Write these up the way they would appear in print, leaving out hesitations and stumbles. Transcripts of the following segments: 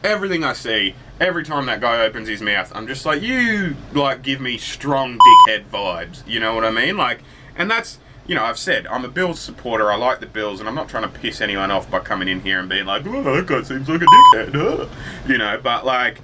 everything I see, every time that guy opens his mouth, I'm just like, you, like, give me strong dickhead vibes, you know what I mean? Like, and that's, you know, I've said, I'm a Bills supporter, I like the Bills, and I'm not trying to piss anyone off by coming in here and being like, oh, that guy seems like a dickhead, you know, but, like,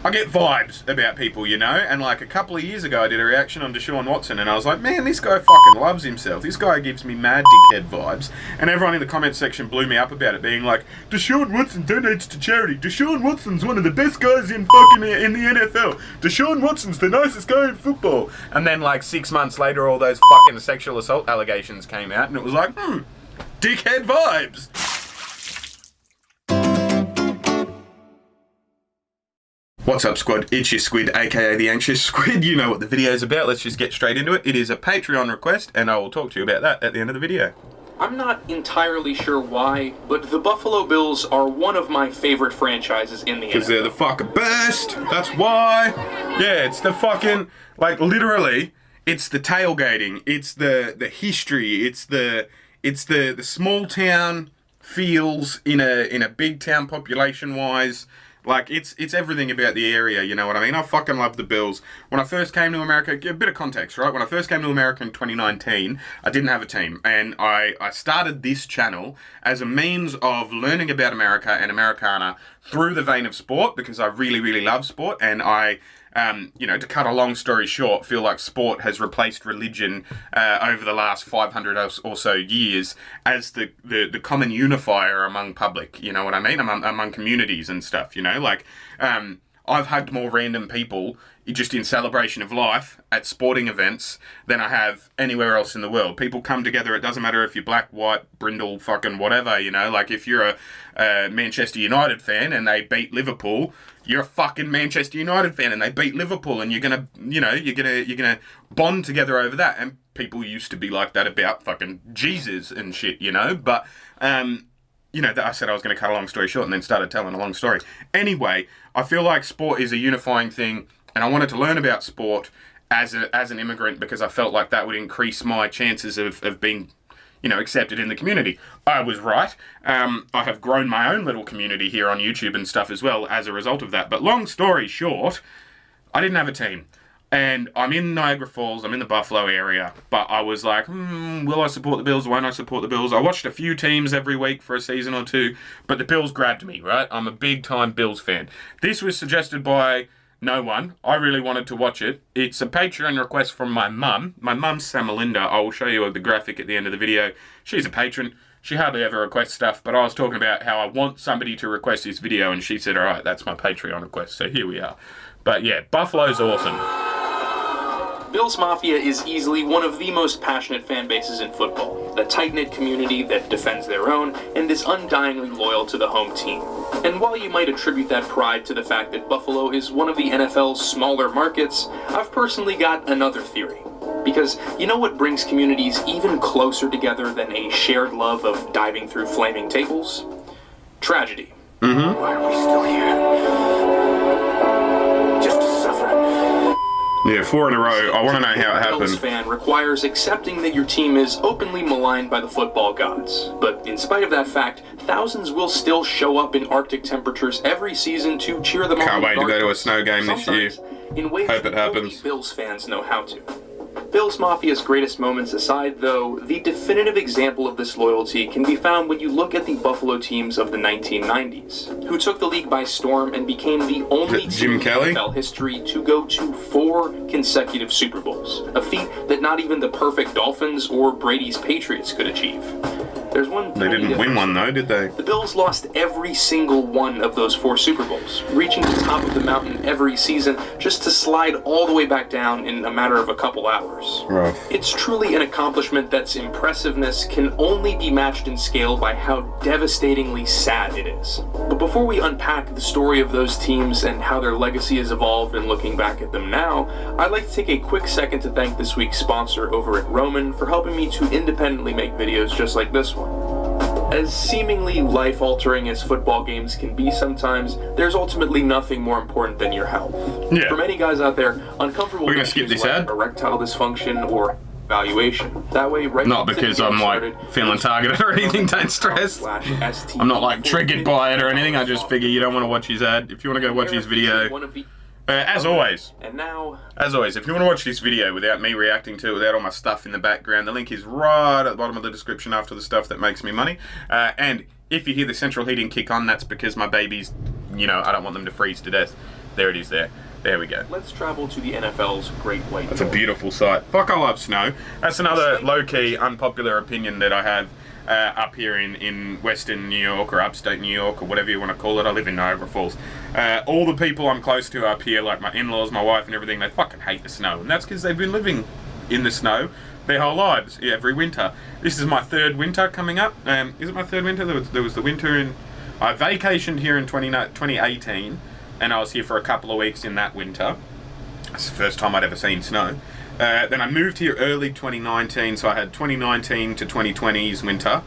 I get vibes about people, you know, and like a couple of years ago I did a reaction on Deshaun Watson and I was like, man, this guy fucking loves himself. This guy gives me mad dickhead vibes. And everyone in the comments section blew me up about it, being like, Deshaun Watson donates to charity. Deshaun Watson's one of the best guys in the NFL. Deshaun Watson's the nicest guy in football. And then like 6 months later, all those fucking sexual assault allegations came out and it was like, dickhead vibes. What's up, Squad? It's your Squid, aka the Anxious Squid. You know what the video's about. Let's just get straight into it. It is a Patreon request, and I will talk to you about that at the end of the video. I'm not entirely sure why, but the Buffalo Bills are one of my favorite franchises in the NFL. Because they're the fucking best. That's why. Yeah, it's the fucking, like, literally, it's the tailgating. It's the history. It's the small town feels in a big town population-wise. Like, it's everything about the area, you know what I mean? I fucking love the Bills. When I first came to America, a bit of context, right? When I first came to America in 2019, I didn't have a team. And I started this channel as a means of learning about America and Americana through the vein of sport, because I really, really love sport. And I, you know, to cut a long story short, feel like sport has replaced religion over the last 500 or so years as the common unifier among public, you know what I mean? Among communities and stuff, you know? Like, I've hugged more random people just in celebration of life at sporting events than I have anywhere else in the world. People come together, it doesn't matter if you're black, white, brindle, fucking whatever, you know? Like, if you're a Manchester United fan and they beat Liverpool, you're a fucking Manchester United fan and they beat Liverpool, and you're gonna bond together over that. And people used to be like that about fucking Jesus and shit, you know? But, you know, I said I was going to cut a long story short and then started telling a long story. Anyway, I feel like sport is a unifying thing, and I wanted to learn about sport as an immigrant because I felt like that would increase my chances of being, you know, accepted in the community. I was right. I have grown my own little community here on YouTube and stuff as well as a result of that. But long story short, I didn't have a team. And I'm in Niagara Falls, I'm in the Buffalo area, but I was like, will I support the Bills, won't I support the Bills? I watched a few teams every week for a season or two, but the Bills grabbed me, right? I'm a big-time Bills fan. This was suggested by no one. I really wanted to watch it. It's a Patreon request from my mum. My mum's Samalinda. I will show you the graphic at the end of the video. She's a patron. She hardly ever requests stuff, but I was talking about how I want somebody to request this video, and she said, all right, that's my Patreon request, so here we are. But yeah, Buffalo's awesome. Bills Mafia is easily one of the most passionate fan bases in football. A tight-knit community that defends their own and is undyingly loyal to the home team. And while you might attribute that pride to the fact that Buffalo is one of the NFL's smaller markets, I've personally got another theory. Because you know what brings communities even closer together than a shared love of diving through flaming tables? Tragedy. Mm-hmm. Why are we still here? Just to suffer. Yeah, 4 in a row. I want to know how it happened. Bills fan requires accepting that your team is openly maligned by the football gods. But in spite of that fact, thousands will still show up in Arctic temperatures every season to cheer them on. Can't wait to go to a snow game this year. In ways Hope it that happens. only Bills fans know how to. Bills Mafia's greatest moments aside, though, the definitive example of this loyalty can be found when you look at the Buffalo teams of the 1990s, who took the league by storm and became the only team in NFL history to go to 4 consecutive Super Bowls, a feat that not even the perfect Dolphins or Brady's Patriots could achieve. There's one. They didn't win one though, did they? The Bills lost every single one of those 4 Super Bowls, reaching the top of the mountain every season just to slide all the way back down in a matter of a couple hours. Rough. It's truly an accomplishment that's impressiveness can only be matched in scale by how devastatingly sad it is. But before we unpack the story of those teams and how their legacy has evolved and looking back at them now, I'd like to take a quick second to thank this week's sponsor over at Roman for helping me to independently make videos just like this one. As seemingly life-altering as football games can be sometimes, there's ultimately nothing more important than your health. Yeah. For many guys out there, uncomfortable We're gonna skip this ad. erectile dysfunction or valuation. That way, right Not because I'm like feeling targeted or anything, don't stress. I'm not like triggered by it or anything, I just figure you don't want to watch his ad. If you want to go watch his video, as always, if you want to watch this video without me reacting to it, without all my stuff in the background, the link is right at the bottom of the description after the stuff that makes me money. And if you hear the central heating kick on, that's because my babies, you know, I don't want them to freeze to death. There it is there. There we go. Let's travel to the NFL's Great White. That's a beautiful sight. Fuck, I love snow. That's another low-key, unpopular opinion that I have up here in Western New York or upstate New York or whatever you want to call it. I live in Niagara Falls. All the people I'm close to up here, like my in-laws, my wife and everything, they fucking hate the snow. And that's because they've been living in the snow their whole lives, every winter. This is my third winter coming up. Is it my third winter? There was the winter in... I vacationed here in 2018. And I was here for a couple of weeks in that winter. That's the first time I'd ever seen snow. Then I moved here early 2019, so I had 2019 to 2020's winter,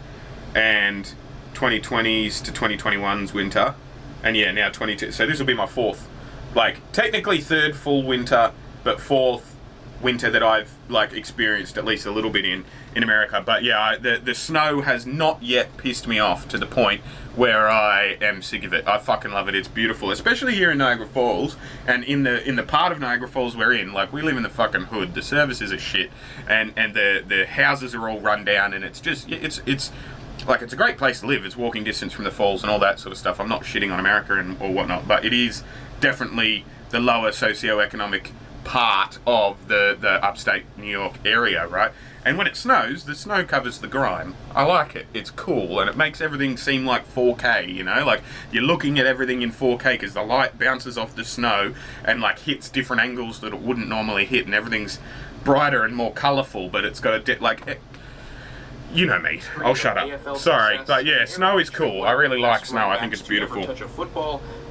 and 2020's to 2021's winter, and yeah, now 22. So this will be my fourth, like technically third full winter, but fourth winter that I've like experienced at least a little bit in America. But yeah, the snow has not yet pissed me off to the point where I am sick of it. I fucking love it. It's beautiful, especially here in Niagara Falls, and in the part of Niagara Falls we're in. Like, we live in the fucking hood. The services are shit, and the houses are all run down, and it's just it's like, it's a great place to live. It's walking distance from the falls and all that sort of stuff. I'm not shitting on America or whatnot, but it is definitely the lower socioeconomic part of the upstate New York area, right? And when it snows, the snow covers the grime. I like it. It's cool, and it makes everything seem like 4K, you know? Like, you're looking at everything in 4K because the light bounces off the snow and, like, hits different angles that it wouldn't normally hit, and everything's brighter and more colourful, but it's got a... You know me. I'll shut up. Sorry, but yeah, snow is cool. I really like snow. I think it's beautiful.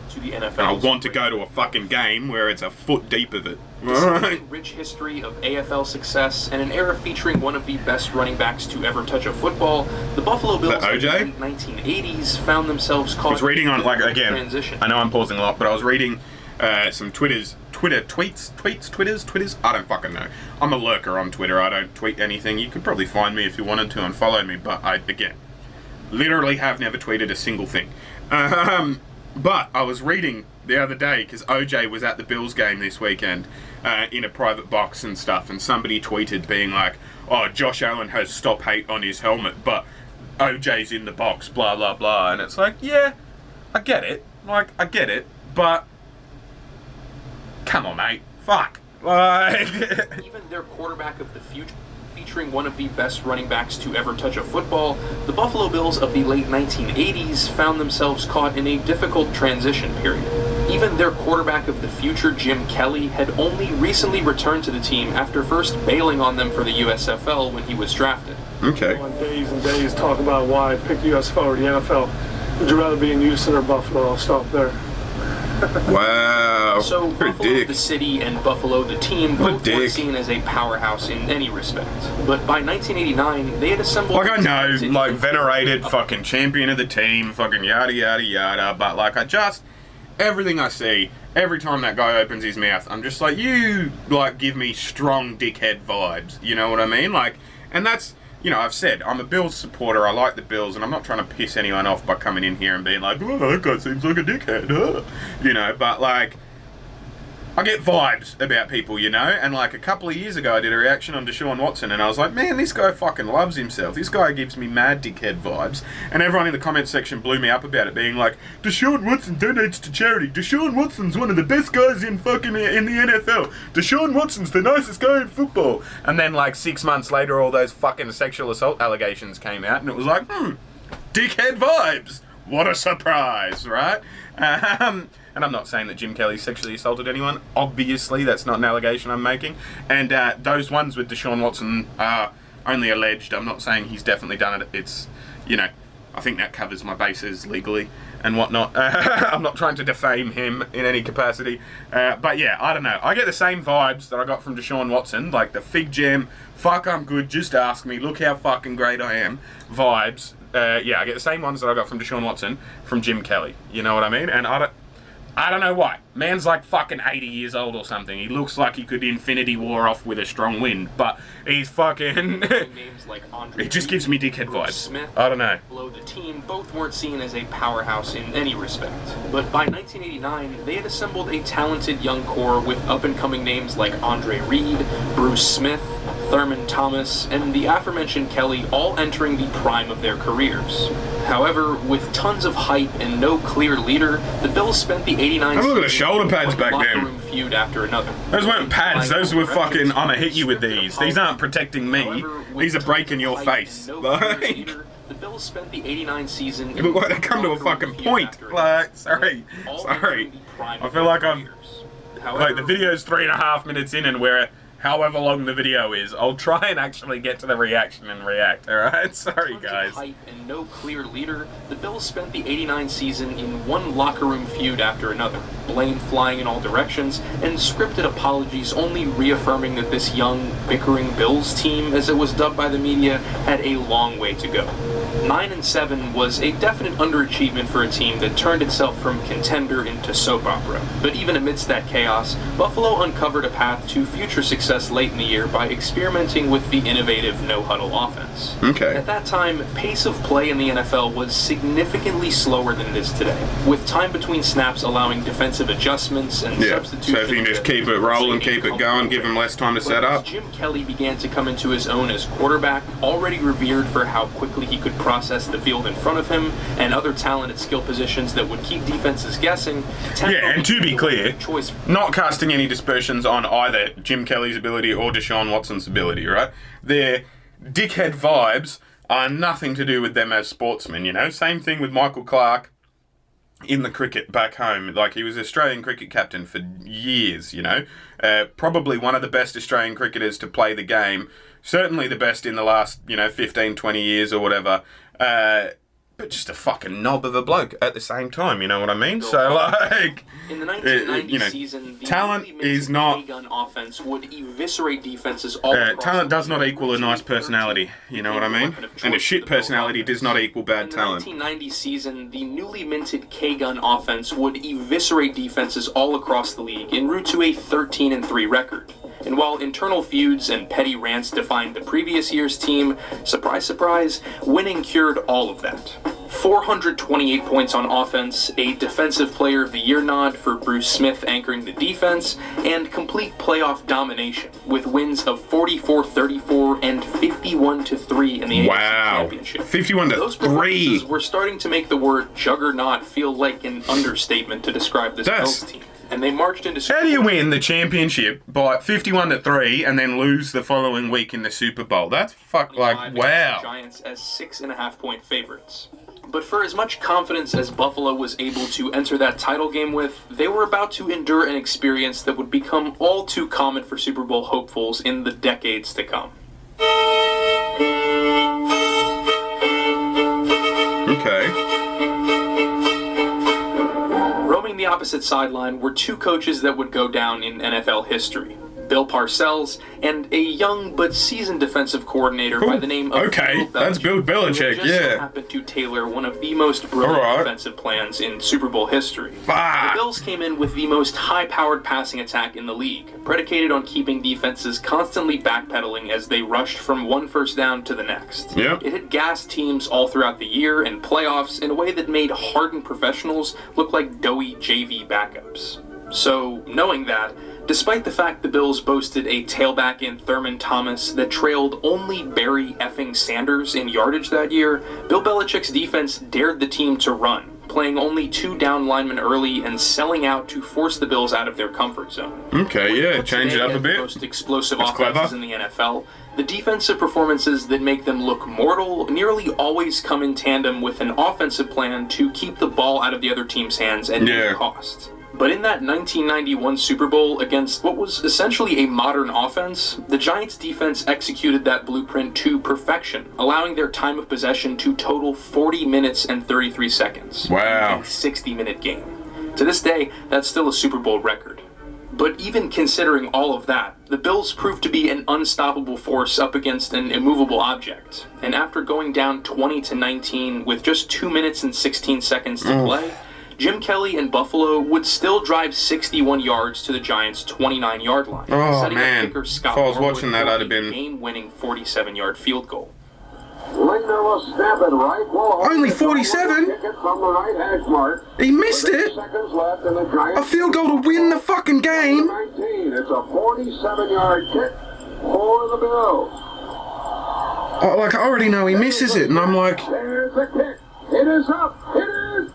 To the NFL. I want to go to a fucking game where it's a foot deep of it. Right. Rich history of AFL success and an era featuring one of the best running backs to ever touch a football, the Buffalo Bills in the late 1980s found themselves caught. I was reading on, like, again, transition. I know I'm pausing a lot, but I was reading some tweets. I don't fucking know. I'm a lurker on Twitter. I don't tweet anything. You could probably find me if you wanted to and follow me, but I, again, literally have never tweeted a single thing. But I was reading the other day, because OJ was at the Bills game this weekend in a private box and stuff, and somebody tweeted being like, oh, Josh Allen has stop hate on his helmet, but OJ's in the box, blah, blah, blah. And it's like, yeah, I get it. Like, I get it, but come on, mate. Fuck. Like... Even their quarterback of the future, featuring one of the best running backs to ever touch a football, the Buffalo Bills of the late 1980s found themselves caught in a difficult transition period. Even their quarterback of the future, Jim Kelly, had only recently returned to the team after first bailing on them for the USFL when he was drafted. Okay. On days and days talk about why I picked the USFL or the NFL. Would you rather be in Houston or Buffalo? I'll stop there. Wow. So You're Buffalo the city and Buffalo the team both weren't seen as a powerhouse in any respect. But by 1989, they had assembled... Like, I know, like, venerated fucking champion of the team, fucking yada yada yada, but like, I just... Everything I see, every time that guy opens his mouth, I'm just like, you, like, give me strong dickhead vibes, you know what I mean? Like, and that's... You know, I've said, I'm a Bills supporter, I like the Bills, and I'm not trying to piss anyone off by coming in here and being like, oh, that guy seems like a dickhead, huh? You know, but like, I get vibes about people, you know, and like a couple of years ago I did a reaction on Deshaun Watson, and I was like, man, this guy fucking loves himself, this guy gives me mad dickhead vibes, and everyone in the comments section blew me up about it, being like, Deshaun Watson donates to charity, Deshaun Watson's one of the best guys in fucking in the NFL, Deshaun Watson's the nicest guy in football, and then like 6 months later all those fucking sexual assault allegations came out, and it was like, dickhead vibes, what a surprise, right? And I'm not saying that Jim Kelly sexually assaulted anyone. Obviously, that's not an allegation I'm making. And those ones with Deshaun Watson are only alleged. I'm not saying he's definitely done it. It's, you know, I think that covers my bases legally and whatnot. I'm not trying to defame him in any capacity. But yeah, I don't know. I get the same vibes that I got from Deshaun Watson, like the Fig Jam, fuck, I'm good, just ask me, look how fucking great I am vibes. Yeah, I get the same ones that I got from Deshaun Watson from Jim Kelly. You know what I mean? And I don't know why. Man's like fucking 80 years old or something. He looks like he could Infinity War off with a strong wind, but he's fucking... Names like Andre It just gives me dickhead Bruce vibes. Smith, I don't know. below the team, both weren't seen as a powerhouse in any respect. But by 1989, they had assembled a talented young core with up-and-coming names like Andre Reed, Bruce Smith, Thurman Thomas, and the aforementioned Kelly all entering the prime of their careers. However, with tons of hype and no clear leader, the Bills spent the 89 Have a look at the season shoulder pads one back locker then. room feud after another. Those weren't pads, those were fucking, I'ma hit you with these. These aren't protecting me. However, with These are tons breaking of your hype face. and no clear Like, leader, the Bills spent the 89 season but why they come to a fucking point? Like, sorry. I feel like I'm... Like, the video's 3.5 minutes in and we're however long the video is. I'll try and actually get to the reaction and react, alright? Sorry, guys. Hype and no clear leader, the Bills spent the 89 season in one locker room feud after another, blame flying in all directions, and scripted apologies only reaffirming that this young, bickering Bills team, as it was dubbed by the media, had a long way to go. 9-7 was a definite underachievement for a team that turned itself from contender into soap opera. But even amidst that chaos, Buffalo uncovered a path to future success late in the year by experimenting with the innovative no-huddle offense. Okay. At that time, pace of play in the NFL was significantly slower than it is today, with time between snaps allowing defensive adjustments and substitutions. So if you can just keep it rolling, keep it going, give him less time to set up. As Jim Kelly began to come into his own as quarterback, already revered for how quickly he could process the field in front of him, and other talent at skill positions that would keep defenses guessing. Yeah, and to be clear, choice. not casting any dispersions on either Jim Kelly's ability or Deshaun Watson's ability, right? Their dickhead vibes are nothing to do with them as sportsmen, you know? Same thing with Michael Clark in the cricket back home. Like, he was Australian cricket captain for years, you know? Probably one of the best Australian cricketers to play the game. Certainly the best in the last, 15, 20 years or whatever. But just a fucking knob of a bloke at the same time, you know what I mean? So, like... In the 1990 season, the talent is not... gun offense would eviscerate defenses all across talent does not equal a nice personality, you know what I mean? And a shit personality does not equal bad talent. In the 1990 season, the newly minted K-gun offense would eviscerate defenses all across the league en route to a 13-3 record. And while internal feuds and petty rants defined the previous year's team, surprise, surprise, winning cured all of that. 428 points on offense, a Defensive Player of the Year nod for Bruce Smith anchoring the defense, and complete playoff domination, with wins of 44-34 and 51-3 in the AFC Championship. 51-3. Those performances were starting to make the word juggernaut feel like an understatement to describe this Bills team. And they marched into How do you win the championship by 51-3 and then lose the following week in the Super Bowl? That's wow. Giants as 6.5-point favorites. But for as much confidence as Buffalo was able to enter that title game with, they were about to endure an experience that would become all too common for Super Bowl hopefuls in the decades to come. Okay. Roaming the opposite sideline were two coaches that would go down in NFL history. Bill Parcells, and a young but seasoned defensive coordinator by the name of Bill Belichick. That's Bill Belichick, who just so happened to tailor one of the most brilliant defensive plans in Super Bowl history. The Bills came in with the most high-powered passing attack in the league, predicated on keeping defenses constantly backpedaling as they rushed from one first down to the next. Yep. It had gassed teams all throughout the year and playoffs in a way that made hardened professionals look like doughy JV backups. So, knowing that, despite the fact the Bills boasted a tailback in Thurman Thomas that trailed only Barry effing Sanders in yardage that year, Bill Belichick's defense dared the team to run, playing only two down linemen early and selling out to force the Bills out of their comfort zone. Okay, yeah, change it up a bit. The most explosive offenses in the NFL, the defensive performances that make them look mortal nearly always come in tandem with an offensive plan to keep the ball out of the other team's hands at any cost. But in that 1991 Super Bowl against what was essentially a modern offense, the Giants' defense executed that blueprint to perfection, allowing their time of possession to total 40 minutes and 33 seconds. Wow. In a 60-minute game. To this day, that's still a Super Bowl record. But even considering all of that, the Bills proved to be an unstoppable force up against an immovable object. And after going down 20-19 with just 2 minutes and 16 seconds to play, Jim Kelly and Buffalo would still drive 61 yards to the Giants' 29-yard line, setting up kicker Scott If I was Norwood watching that, for I'd have a been... game-winning 47-yard field goal. Linder will snap it right. Only 47? Kick it from the right hash mark. He missed it. Seconds left in the Giants. A field goal to win the fucking game. 19. It's a 47-yard kick for the Bills. I already know he misses it, and I'm like... There's the kick. It is up. It is.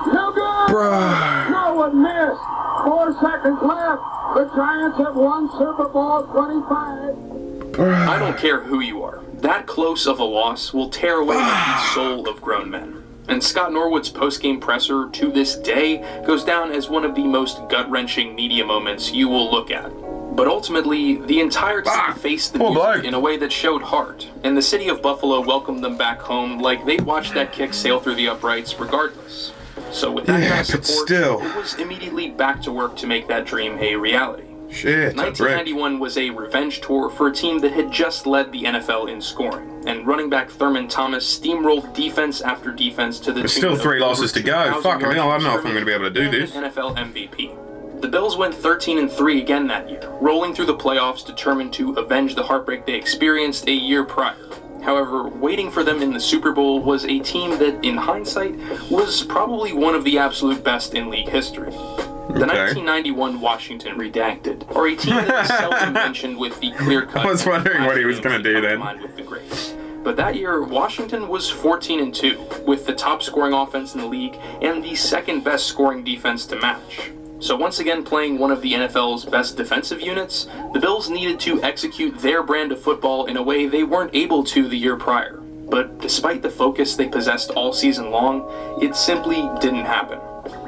No good. Bruh. No one missed. 4 seconds left. The Giants have won Super Bowl 25. I don't care who you are. That close of a loss will tear away the soul of grown men. And Scott Norwood's post-game presser, to this day, goes down as one of the most gut-wrenching media moments you will look at. But ultimately, the entire team faced the music in a way that showed heart, and the city of Buffalo welcomed them back home like they'd watched that kick sail through the uprights regardless. So with that kind of support, it was immediately back to work to make that dream a reality. Shit, 1991 was a revenge tour for a team that had just led the NFL in scoring, and running back Thurman Thomas steamrolled defense after defense to the There's still 3 losses to go. Fucking hell, I don't know if I'm going to be able to do this. NFL MVP. The Bills went 13-3 again that year, rolling through the playoffs determined to avenge the heartbreak they experienced a year prior. However, waiting for them in the Super Bowl was a team that, in hindsight, was probably one of the absolute best in league history. The 1991 Washington Redacted, or a team that is seldom mentioned with the clear-cut... I was wondering what he was going to do then. With the greats. But that year, Washington was 14-2, with the top scoring offense in the league and the second best scoring defense to match. So once again playing one of the NFL's best defensive units, the Bills needed to execute their brand of football in a way they weren't able to the year prior. But despite the focus they possessed all season long, it simply didn't happen.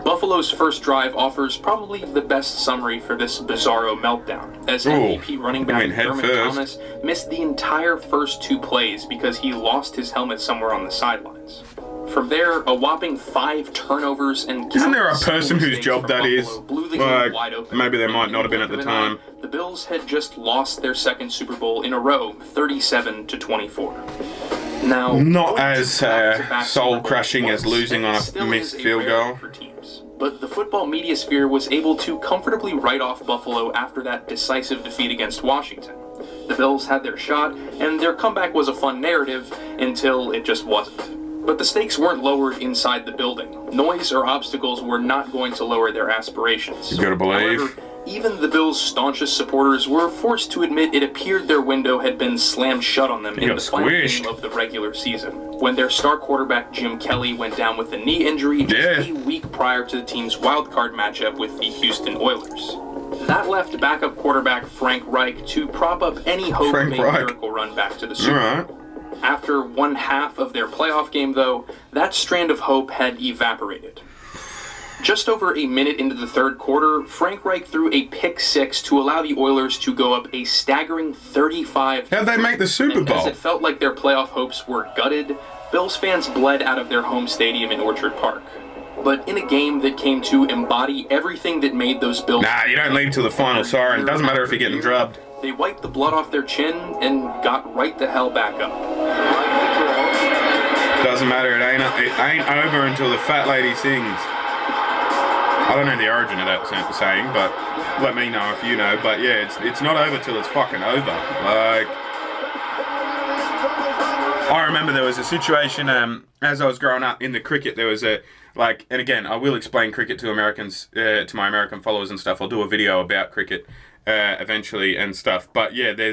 Buffalo's first drive offers probably the best summary for this bizarro meltdown, as MVP running back Thurman Thomas missed the entire first 2 plays because he lost his helmet somewhere on the sidelines. From there, a whopping 5 turnovers and... Isn't there a person whose job that is? Blew the game wide open. Maybe there might not have been at the time. The Bills had just lost their second Super Bowl in a row, 37-24. Now, not as soul-crushing as losing on a missed field goal. But the football media sphere was able to comfortably write off Buffalo after that decisive defeat against Washington. The Bills had their shot, and their comeback was a fun narrative until it just wasn't. But the stakes weren't lowered inside the building. Noise or obstacles were not going to lower their aspirations. You gotta believe. However, even the Bills' staunchest supporters were forced to admit it appeared their window had been slammed shut on them in the final game of the regular season, when their star quarterback Jim Kelly went down with a knee injury just a week prior to the team's wildcard matchup with the Houston Oilers. That left backup quarterback Frank Reich to prop up any hope of a miracle run back to the Super Bowl. After one half of their playoff game, though, that strand of hope had evaporated. Just over a minute into the third quarter, Frank Reich threw a pick-6 to allow the Oilers to go up a staggering 35. How'd they make the Super Bowl? As it felt like their playoff hopes were gutted, Bills fans bled out of their home stadium in Orchard Park. But in a game that came to embody everything that made those Bills... Nah, you don't leave till the final siren. Doesn't matter if you're getting drubbed. They wiped the blood off their chin and got right the hell back up. Doesn't matter. It ain't over until the fat lady sings. I don't know the origin of that saying, but let me know if you know. But yeah, it's not over till it's fucking over. Like, I remember there was a situation as I was growing up in the cricket. There was a and again, I will explain cricket to Americans, to my American followers and stuff. I'll do a video about cricket eventually and stuff. But yeah, there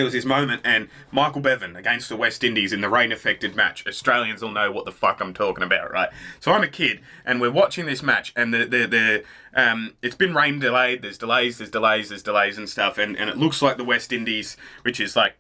was this moment, and Michael Bevan against the West Indies in the rain-affected match. Australians will know what the fuck I'm talking about, right? So I'm a kid, and we're watching this match, and it's been rain delayed. There's delays and stuff, and it looks like the West Indies, which is like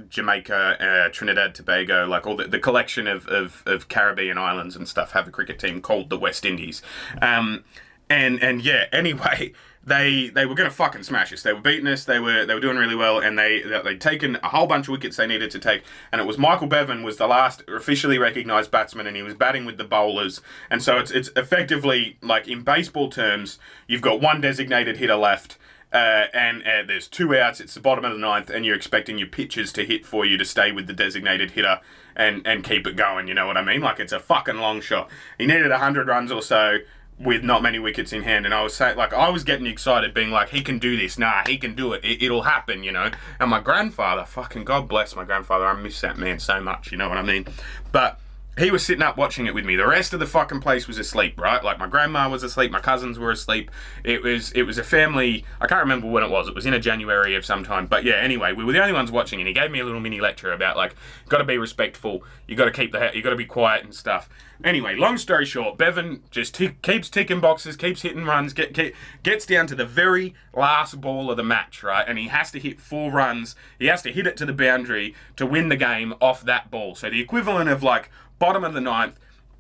Jamaica, Trinidad, Tobago, like all the collection of Caribbean islands and stuff, have a cricket team called the West Indies. And yeah, anyway... They were going to fucking smash us. They were beating us. They were doing really well, and they'd taken a whole bunch of wickets they needed to take. And it was Michael Bevan was the last officially recognised batsman, and he was batting with the bowlers. And so it's effectively like in baseball terms, you've got one designated hitter left, and there's 2 outs, it's the bottom of the 9th, and you're expecting your pitchers to hit for you to stay with the designated hitter and keep it going, you know what I mean? Like, it's a fucking long shot. He needed 100 runs or so with not many wickets in hand, and I was saying, like, I was getting excited, being like, he can do this, he can do it, it'll happen, you know? And my grandfather, fucking God bless my grandfather, I miss that man so much, you know what I mean? But he was sitting up watching it with me. The rest of the fucking place was asleep, right? Like, my grandma was asleep, my cousins were asleep. It was a family, I can't remember when it was in a January of some time. But yeah, anyway, we were the only ones watching, and he gave me a little mini lecture about, like, gotta be respectful, you gotta be quiet and stuff. Anyway, long story short, Bevan just keeps ticking boxes, keeps hitting runs, gets down to the very last ball of the match, right? And he has to hit 4 runs. He has to hit it to the boundary to win the game off that ball. So the equivalent of, like, bottom of the 9th,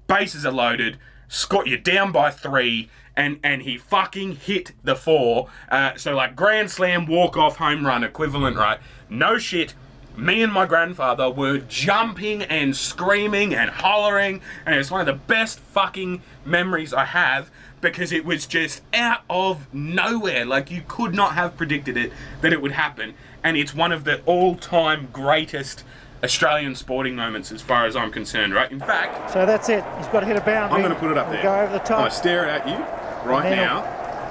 bases are loaded, you're down by 3, and he fucking hit the 4. So, like, grand slam, walk-off, home run equivalent, right? No shit. Me and my grandfather were jumping and screaming and hollering, and it's one of the best fucking memories I have, because it was just out of nowhere. Like, you could not have predicted it, that it would happen, and it's one of the all-time greatest Australian sporting moments as far as I'm concerned, right? In fact... So that's it. He's got to hit a boundary. I'm going to put it up there. Go over the top. I'm going to stare it at you right now.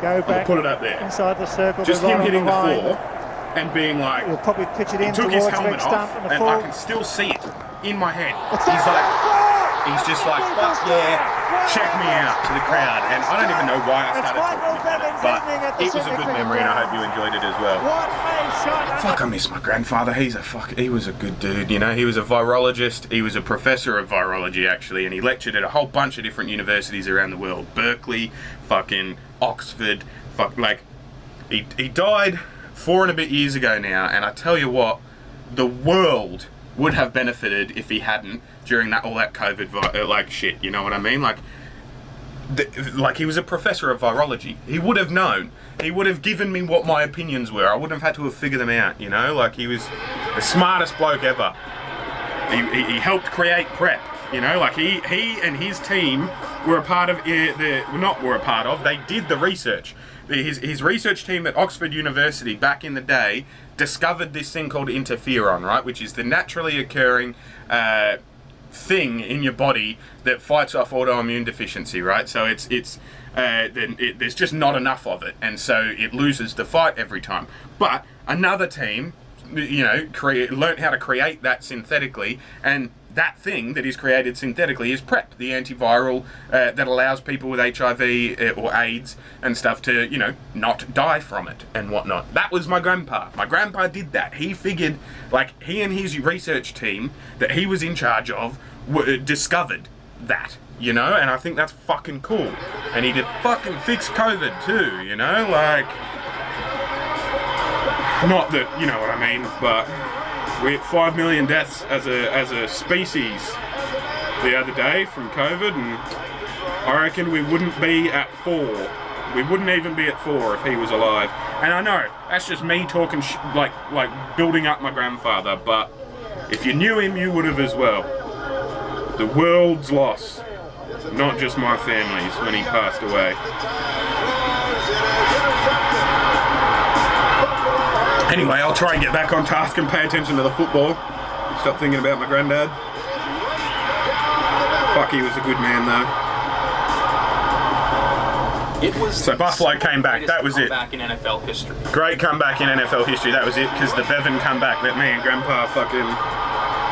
Go back. Put it up there. Inside the circle. Just him hitting the 4 and being like... He'll probably pitch it in took his towards helmet leg off, stump and I can still see it in my head. He's just like, fuck yeah, check me out to the crowd. And I don't even know why I started talking about it, but it was a good memory, and I hope you enjoyed it as well. What a shot. Fuck, I miss my grandfather. He was a good dude, you know. He was a virologist. He was a professor of virology, actually, and he lectured at a whole bunch of different universities around the world. Berkeley, fucking Oxford, he died 4 and a bit years ago now, and I tell you what, the world would have benefited if he hadn't during all that COVID shit, you know what I mean? Like he was a professor of virology. He would have known. He would have given me what my opinions were. I wouldn't have had to have figured them out, you know? Like, he was the smartest bloke ever. He helped create PrEP, you know? Like, he and his team were a part of they did the research. His research team at Oxford University back in the day discovered this thing called interferon, right? Which is the naturally occurring thing in your body that fights off autoimmune deficiency, right? So there's just not enough of it, and so it loses the fight every time. But another team, you know, learned how to create that synthetically, and that thing that is created synthetically is PrEP, the antiviral that allows people with HIV or AIDS and stuff to, you know, not die from it and whatnot. That was my grandpa. My grandpa did that. He figured, like, he and his research team that he was in charge of discovered that, you know, and I think that's fucking cool. And he did fucking fix COVID too, you know, like, not that, you know what I mean, but we had 5 million deaths as a species the other day from COVID, and I reckon we wouldn't be at 4. We wouldn't even be at 4 if he was alive. And I know, that's just me talking like building up my grandfather, but if you knew him, you would have as well. The world's loss, not just my family's, when he passed away. Anyway, I'll try and get back on task and pay attention to the football. Stop thinking about my granddad. Fuck, he was a good man though. So Buffalo came back, that was it. Comeback in NFL history. Great comeback in NFL history, that was it, because the Bevan comeback that me and Grandpa fucking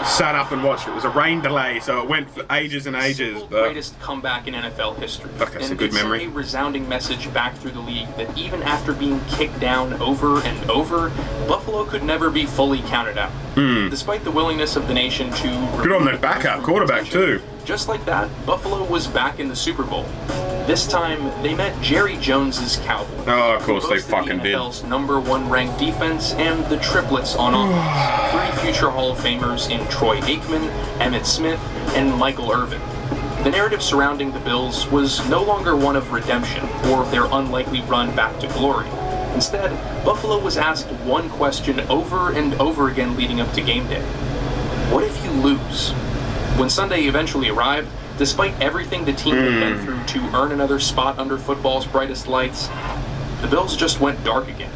sat up and watched. It was a rain delay, so it went for ages and ages. But greatest comeback in NFL history. Fuck, that's a good memory. And it's a resounding message back through the league that even after being kicked down over and over, Buffalo could never be fully counted out. Despite the willingness of the nation to... Good on that backup quarterback too. Just like that, Buffalo was back in the Super Bowl. This time, they met Jerry Jones's Cowboys. Oh, of course they fucking did. The NFL's #1 ranked defense and the triplets on offense. 3 future Hall of Famers in Troy Aikman, Emmitt Smith, and Michael Irvin. The narrative surrounding the Bills was no longer one of redemption or their unlikely run back to glory. Instead, Buffalo was asked one question over and over again leading up to game day. What if you lose? When Sunday eventually arrived, despite everything the team had been through to earn another spot under football's brightest lights, the Bills just went dark again.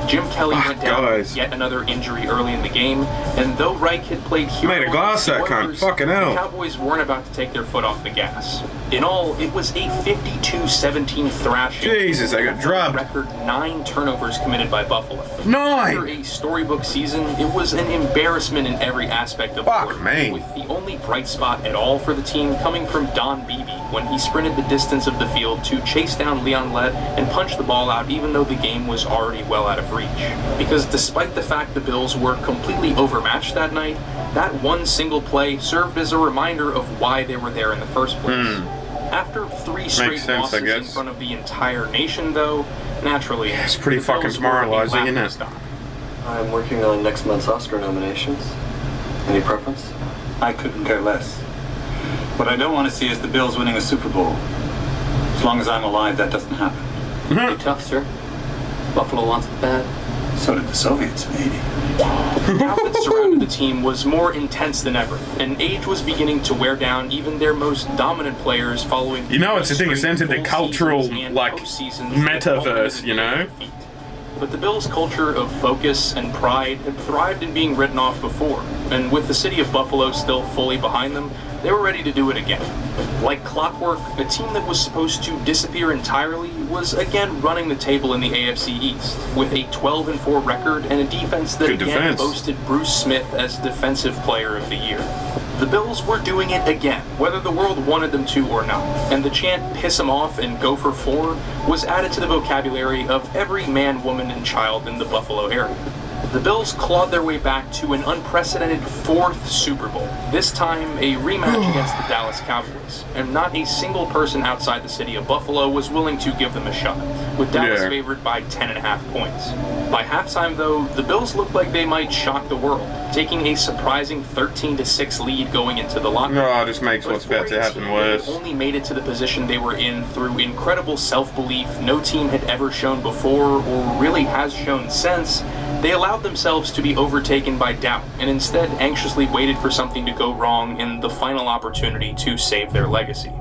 Jim Kelly went down guys. with yet another injury early in the game, and though Reich had played hero Made a glass that cunt. Fucking hell. the Cowboys weren't about to take their foot off the gas. In all, it was a 52-17 thrashing. Jesus, I got drubbed. Record 9 turnovers committed by Buffalo. 9! After a storybook season, it was an embarrassment in every aspect of Fuck work, me. with the only bright spot at all for the team coming from Don Beebe when he sprinted the distance of the field to chase down Leon Lett and punch the ball out even though the game was already well out of reach. Because despite the fact the Bills were completely overmatched that night, that one single play served as a reminder of why they were there in the first place. After 3 straight losses in front of the entire nation, though, naturally, it's pretty the fucking Bills were a demoralizing, isn't it? laughingstock. I'm working on next month's Oscar nominations. Any preference? I couldn't care less. What I don't want to see is the Bills winning a Super Bowl. As long as I'm alive, that doesn't happen. Pretty tough, sir. Buffalo wants it bad. So did the Soviets in '80. The doubt that surrounded the team was more intense than ever, and age was beginning to wear down even their most dominant players following. You know, it's the thing, it's entered the full cultural, seasons and like, postseasons that metaverse, culminated you in know? defeat. But the Bills' culture of focus and pride had thrived in being written off before, and with the city of Buffalo still fully behind them, they were ready to do it again. Like clockwork, a team that was supposed to disappear entirely was again running the table in the AFC East, with a 12-4 record and a defense that Good again defense. boasted Bruce Smith as Defensive Player of the Year. The Bills were doing it again, whether the world wanted them to or not, and the chant "piss 'em off" and "go for 4" was added to the vocabulary of every man, woman, and child in the Buffalo area. The Bills clawed their way back to an unprecedented 4th Super Bowl, this time a rematch against the Dallas Cowboys, and not a single person outside the city of Buffalo was willing to give them a shot, with Dallas Yeah. favored by 10.5 points. By halftime, though, the Bills looked like they might shock the world, taking a surprising 13-6 lead going into the locker room. Oh, it just makes what's about to happen worse. They only made it to the position they were in through incredible self-belief no team had ever shown before or really has shown since. They allowed themselves to be overtaken by doubt and instead anxiously waited for something to go wrong in the final opportunity to save their legacy.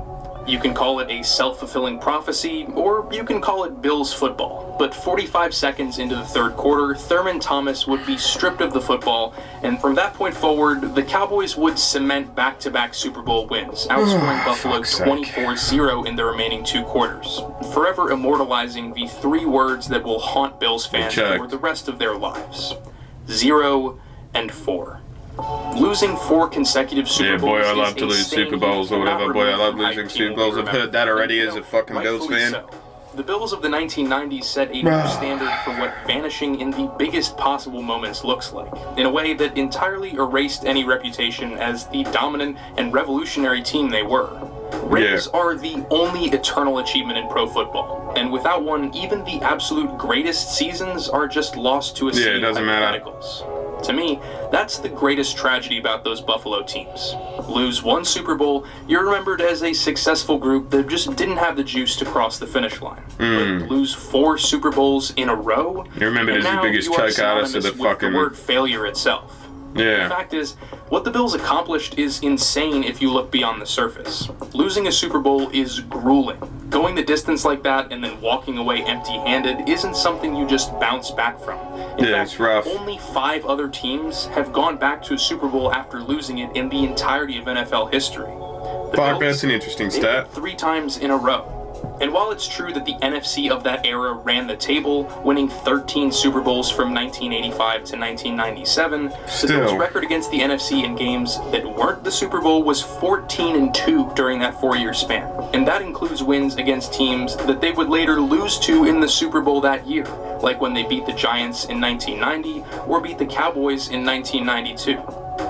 You can call it a self-fulfilling prophecy, or you can call it Bills football. But 45 seconds into the third quarter, Thurman Thomas would be stripped of the football, and from that point forward, the Cowboys would cement back-to-back Super Bowl wins, outscoring Buffalo fuck's sake. 24-0 in the remaining 2 quarters, forever immortalizing the 3 words that will haunt Bills fans Checked. for the rest of their lives: 0 and 4. Losing 4 consecutive Super Yeah, Bowls boy, I is love to a lose stain Super Bowls or you cannot whatever. Boy, I remove love from losing hype Super team Bowls. will I've heard remember. that already And, as a fucking Bills rightfully fan. so. The Bills of the 1990s set a new standard for what vanishing in the biggest possible moments looks like, in a way that entirely erased any reputation as the dominant and revolutionary team they were. Rings are the only eternal achievement in pro football, and without one, even the absolute greatest seasons are just lost to a sea Yeah, it of doesn't matter. hypotheticals. To me, that's the greatest tragedy about those Buffalo teams. Lose 1 Super Bowl, you're remembered as a successful group that just didn't have the juice to cross the finish line. But lose 4 Super Bowls in a row, You're remembered and as the now biggest you are choke artist of the synonymous with fucking- the word failure itself. The Yeah. fact is, what the Bills accomplished is insane if you look beyond the surface. Losing a Super Bowl is grueling. Going the distance like that and then walking away empty-handed isn't something you just bounce back from. In Yeah, fact, it's rough. only 5 other teams have gone back to a Super Bowl after losing it in the entirety of NFL history. The Fuck, Bills, that's an interesting they did it stat. 3 times in a row. And while it's true that the NFC of that era ran the table, winning 13 Super Bowls from 1985 to 1997, the Bills' Still. record against the NFC in games that weren't the Super Bowl was 14-2 during that 4-year span. And that includes wins against teams that they would later lose to in the Super Bowl that year, like when they beat the Giants in 1990 or beat the Cowboys in 1992.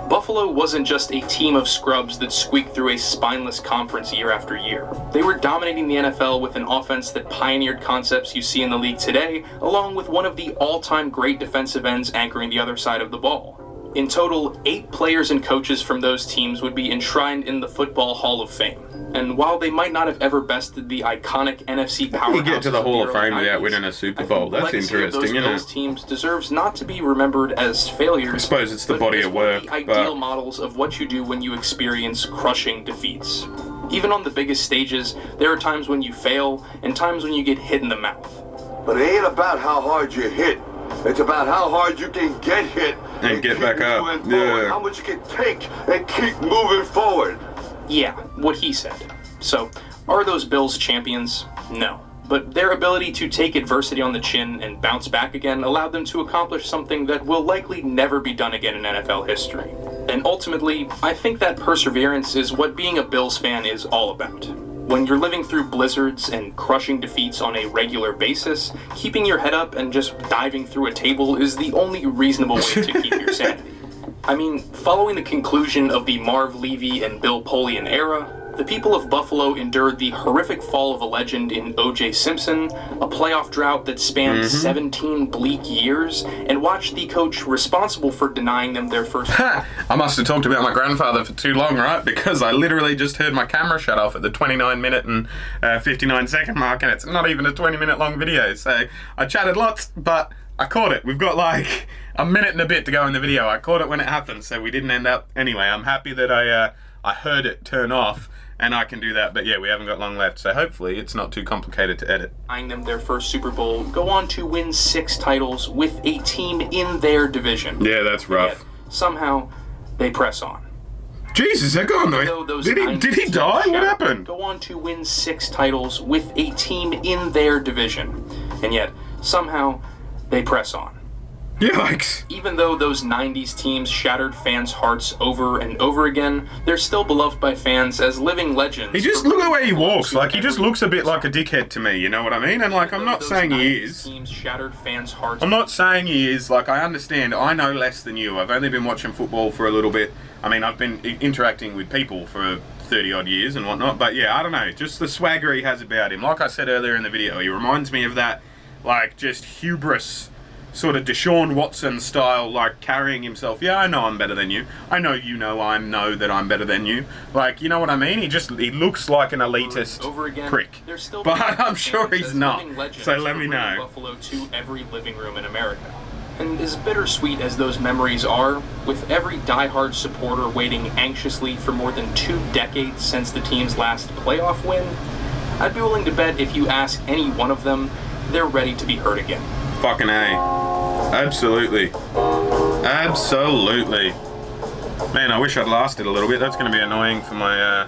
Buffalo wasn't just a team of scrubs that squeaked through a spineless conference year after year. They were dominating the NFL with an offense that pioneered concepts you see in the league today, along with one of the all-time great defensive ends anchoring the other side of the ball. In total, 8 players and coaches from those teams would be enshrined in the Football Hall of Fame. And while they might not have ever bested the iconic NFC powerhouses You get to the Hall of early Fame without 90s, winning a Super I think Bowl. the That's legacy of interesting, those isn't Bills it? teams deserves not to be remembered as failures. I suppose it's the but body as of one work, the ideal but- models of what you do when you experience crushing defeats. Even on the biggest stages, there are times when you fail and times when you get hit in the mouth. But it ain't about how hard you hit. It's about how hard you can get hit And get keep back up. moving forward. Yeah. How much you can take and keep moving forward. Yeah, what he said. So, are those Bills champions? No. But their ability to take adversity on the chin and bounce back again allowed them to accomplish something that will likely never be done again in NFL history. And ultimately, I think that perseverance is what being a Bills fan is all about. When you're living through blizzards and crushing defeats on a regular basis, keeping your head up and just diving through a table is the only reasonable way to keep your sanity. I mean, following the conclusion of the Marv Levy and Bill Polian era, the people of Buffalo endured the horrific fall of a legend in O.J. Simpson, a playoff drought that spanned 17 bleak years, and watched the coach responsible for denying them their first... I must have talked about my grandfather for too long, right? Because I literally just heard my camera shut off at the 29-minute and 59-second mark, and it's not even a 20-minute long video. So I chatted lots, but I caught it. We've got like a minute and a bit to go in the video. I caught it when it happened, so we didn't end up... Anyway, I'm happy that I heard it turn off, and I can do that. But yeah, we haven't got long left, so hopefully it's not too complicated to edit. Denying them their first Super Bowl, go on to win 6 titles with a team in their division. Yeah, that's rough. Yet, somehow, they press on. Jesus, they're gone Though though. those Did he 90s die? teams What shattered, happened? Go on to win 6 titles with a team in their division. And yet, somehow, they press on. Yikes. Even though those 90s teams shattered fans' hearts over and over again, they're still beloved by fans as living legends. He just, look at the way he walks, like he just looks a bit like a dickhead to me, you know what I mean? And like, I'm not saying he is. Teams shattered fans' hearts. I'm not saying he is, like I understand, I know less than you. I've only been watching football for a little bit. I mean, I've been interacting with people for 30 odd years and whatnot, but yeah, I don't know, just the swagger he has about him. Like I said earlier in the video, he reminds me of that, like, just hubris, sort of Deshaun Watson style, like carrying himself. Yeah, I know I'm better than you. I know you know I know that I'm better than you. Like, you know what I mean? He looks like an elitist prick. But I'm sure he's not. So let me know. Buffalo to every living room in America. And as bittersweet as those memories are, with every diehard supporter waiting anxiously for more than 2 decades since the team's last playoff win, I'd be willing to bet if you ask any one of them, they're ready to be hurt again. Fucking A. Absolutely. Absolutely. Man, I wish I'd lasted a little bit. That's going to be annoying for my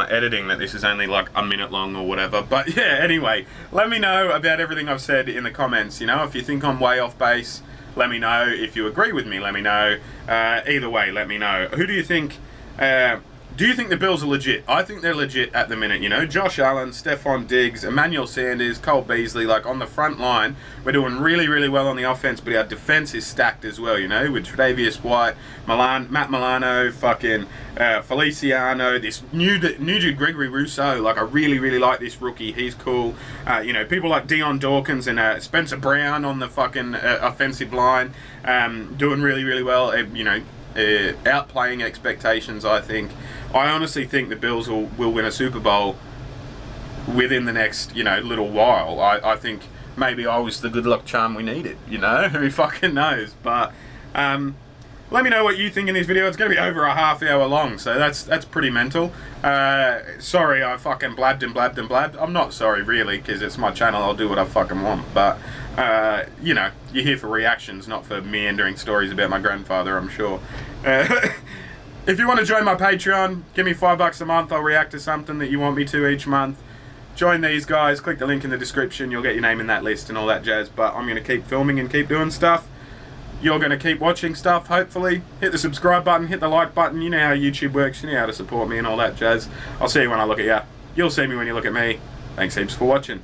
editing, that this is only like a minute long or whatever. But yeah, anyway, let me know about everything I've said in the comments. You know, if you think I'm way off base, let me know. If you agree with me, let me know. Either way, let me know. Who do you think... do you think the Bills are legit? I think they're legit at the minute, you know. Josh Allen, Stephon Diggs, Emmanuel Sanders, Cole Beasley, like on the front line, we're doing really, really well on the offense, but our defense is stacked as well, you know, with Tre'Davious White, Matt Milano, fucking Feliciano, this new dude, Gregory Rousseau. Like, I really, really like this rookie. He's cool. You know, people like Deion Dawkins and Spencer Brown on the fucking offensive line, doing really, really well, you know, outplaying expectations, I think. I honestly think the Bills will win a Super Bowl within the next, you know, little while. I think maybe I was the good luck charm we needed, you know? Who fucking knows? But let me know what you think in this video. It's going to be over a half hour long, so that's pretty mental. Sorry I fucking blabbed and blabbed and blabbed. I'm not sorry, really, because it's my channel. I'll do what I fucking want. But, you know, you're here for reactions, not for meandering stories about my grandfather, I'm sure. If you want to join my Patreon, give me $5 a month. I'll react to something that you want me to each month. Join these guys. Click the link in the description. You'll get your name in that list and all that jazz. But I'm going to keep filming and keep doing stuff. You're going to keep watching stuff, hopefully. Hit the subscribe button. Hit the like button. You know how YouTube works. You know how to support me and all that jazz. I'll see you when I look at you. You'll see me when you look at me. Thanks heaps for watching.